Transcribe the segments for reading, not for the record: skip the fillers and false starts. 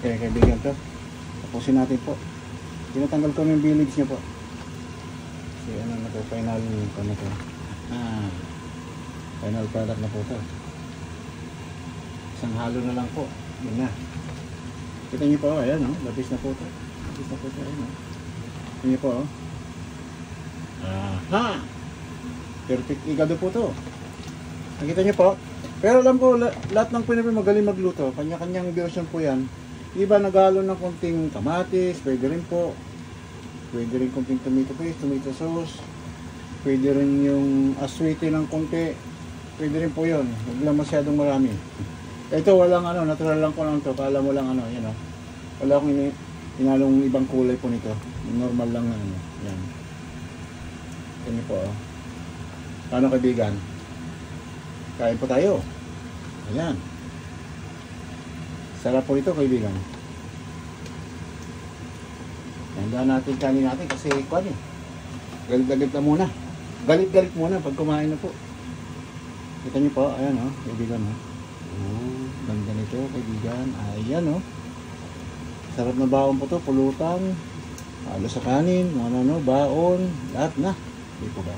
Kaya kaibigan to, tapusin natin po. Tinatanggal ko yung village niya po. Kasi ano na to, final final product na po to. Isang halo na lang po. Yun na. Kita niyo po, ayan o, labis na po to. Labis na po to, ayan o. Kita niyo po o. Aha! Perfect igado po to. Nakita niyo po. Pero alam ko, lahat ng Pinoy magaling magluto. Kanya-kanyang version po yan. Iba naghalo ng konting kamatis, pwede rin po. Pwede rin konting tomato paste, tomato sauce. Pwede rin yung aswete ng konti. Pwede rin po yun. Huwag lang masyadong marami. Ito walang ano, natural lang ko lang to. Kala mo lang ano, yan o. Wala akong inalong ibang kulay po nito. Normal lang na ano. Yan. Yan po o. Paano kaibigan? Kain po tayo. Ayan. Sarap po ito kaibigan. Handa natin kanin natin kasi kuwan eh. Galit-galit na muna. Galit-galit muna pag kumain na po. Kita niyo po, ayan o, kaibigan o. Oh, ganda nito kaibigan. Ayan o. Sarap na baon po to, pulutan. Halo sa kanin, ano, baon, lahat na. Hindi po ba?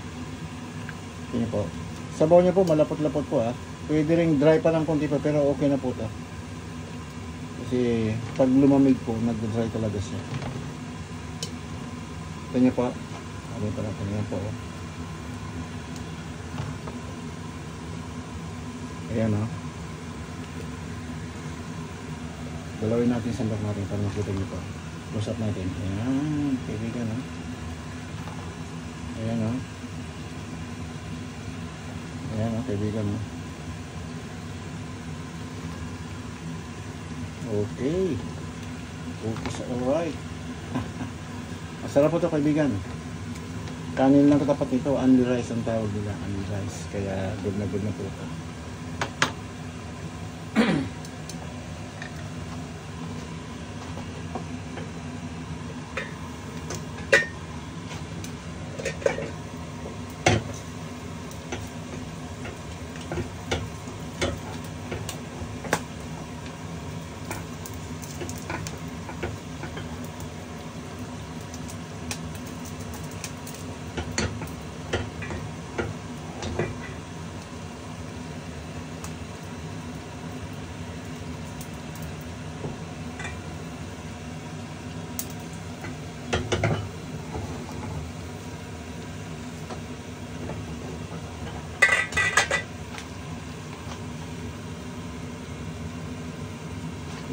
Kita niyo po. Sabaw niya po, malapot-lapot po ah. Pwede rin dry pa ng konti pa pero okay na po to. Kasi pag lumamig po, nag-dry talaga siya. Ito niya po. Ano pa natin yan po. Ayan o. Galawin natin sandok natin para makita niyo po. Close up natin. Ayan. Kaibigan o. Ayan o. Ayan o, kaibigan o. Okay. Okay sa alright. Masarap po ito kaibigan. Kanin lang katapat nito. Only rice ang tawag nila. Only rice. Kaya good na po ito.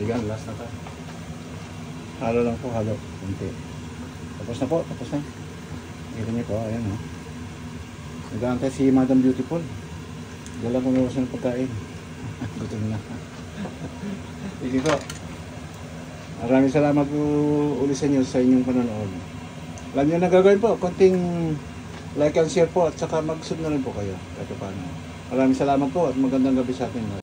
Kaibigan, last na ta. Halo lang po, halo. Kunti. Tapos na po, tapos na. Kita niyo po, ayan o. Nag-aantay si Madam Beautiful. Dala ko na ng pagkain. Gutom na. Sige po. Maraming salamat po ulit sa inyo sa inyong panonood. Alam nyo na gagawin po, konting like and share po at saka mag-sub na rin po kayo. Kahit paano. Maraming salamat po at magandang gabi sa atin.